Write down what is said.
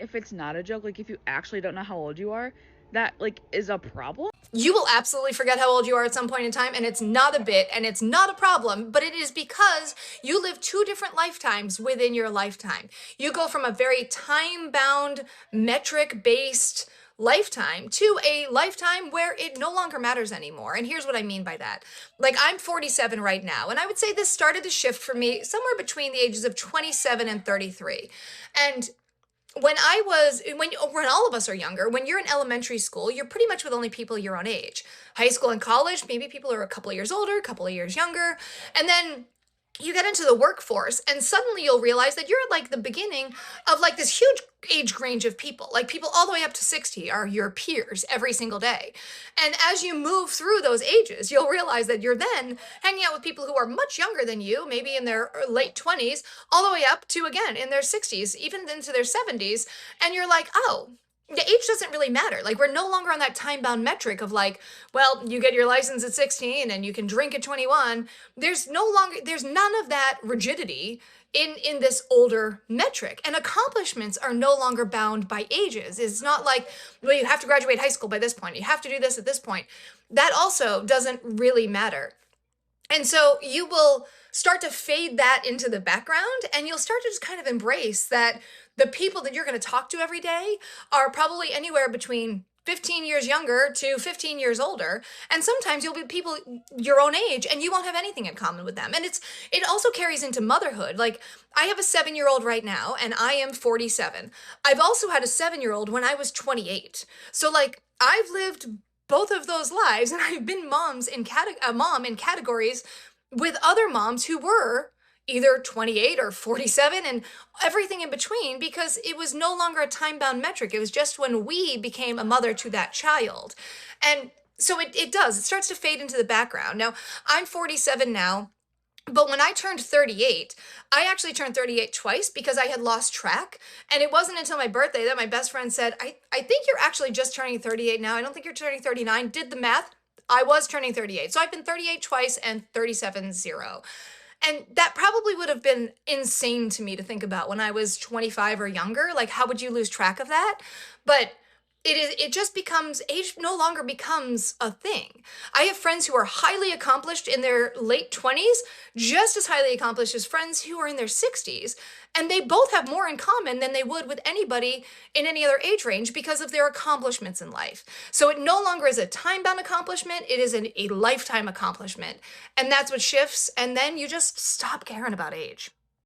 if it's not a joke, like if you actually don't know how old you are, that like is a problem. You will absolutely forget how old you are at some point in time, and it's not a bit, and it's not a problem, but it is because you live two different lifetimes within your lifetime. You go from a very time-bound, metric-based lifetime to a lifetime where it no longer matters anymore. And here's what I mean by that. Like, I'm 47 right now, and I would say this started to shift for me somewhere between the ages of 27 and 33. And when all of us are younger, when you're in elementary school, you're pretty much with only people your own age. High school and college, maybe people are a couple of years older, a couple of years younger. And then you get into the workforce and suddenly you'll realize that you're at like the beginning of like this huge age range of people. Like people all the way up to 60 are your peers every single day. And as you move through those ages, you'll realize that you're then hanging out with people who are much younger than you, maybe in their late 20s, all the way up to again in their 60s, even into their 70s. And you're like, oh, the age doesn't really matter. Like, we're no longer on that time bound metric of like, well, you get your license at 16 and you can drink at 21. There's none of that rigidity in this older metric. And accomplishments are no longer bound by ages. It's not like, well, you have to graduate high school by this point, you have to do this at this point. That also doesn't really matter. And so you will start to fade that into the background, and you'll start to just kind of embrace that the people that you're going to talk to every day are probably anywhere between 15 years younger to 15 years older. And sometimes you'll be people your own age and you won't have anything in common with them. And it also carries into motherhood. Like, I have a 7-year-old right now and I am 47. I've also had a 7-year-old when I was 28. So like, I've lived both of those lives, and I've been a mom in categories with other moms who were either 28 or 47 and everything in between, because it was no longer a time-bound metric. It was just when we became a mother to that child. And so it starts to fade into the background. Now, I'm 47 now. But when I turned 38, I actually turned 38 twice because I had lost track. And it wasn't until my birthday that my best friend said, I think you're actually just turning 38 now. I don't think you're turning 39. Did the math. I was turning 38. So I've been 38 twice and 37 zero. And that probably would have been insane to me to think about when I was 25 or younger. Like, how would you lose track of that? But age no longer becomes a thing. I have friends who are highly accomplished in their late 20s, just as highly accomplished as friends who are in their 60s. And they both have more in common than they would with anybody in any other age range because of their accomplishments in life. So it no longer is a time-bound accomplishment, it is a lifetime accomplishment. And that's what shifts, and then you just stop caring about age.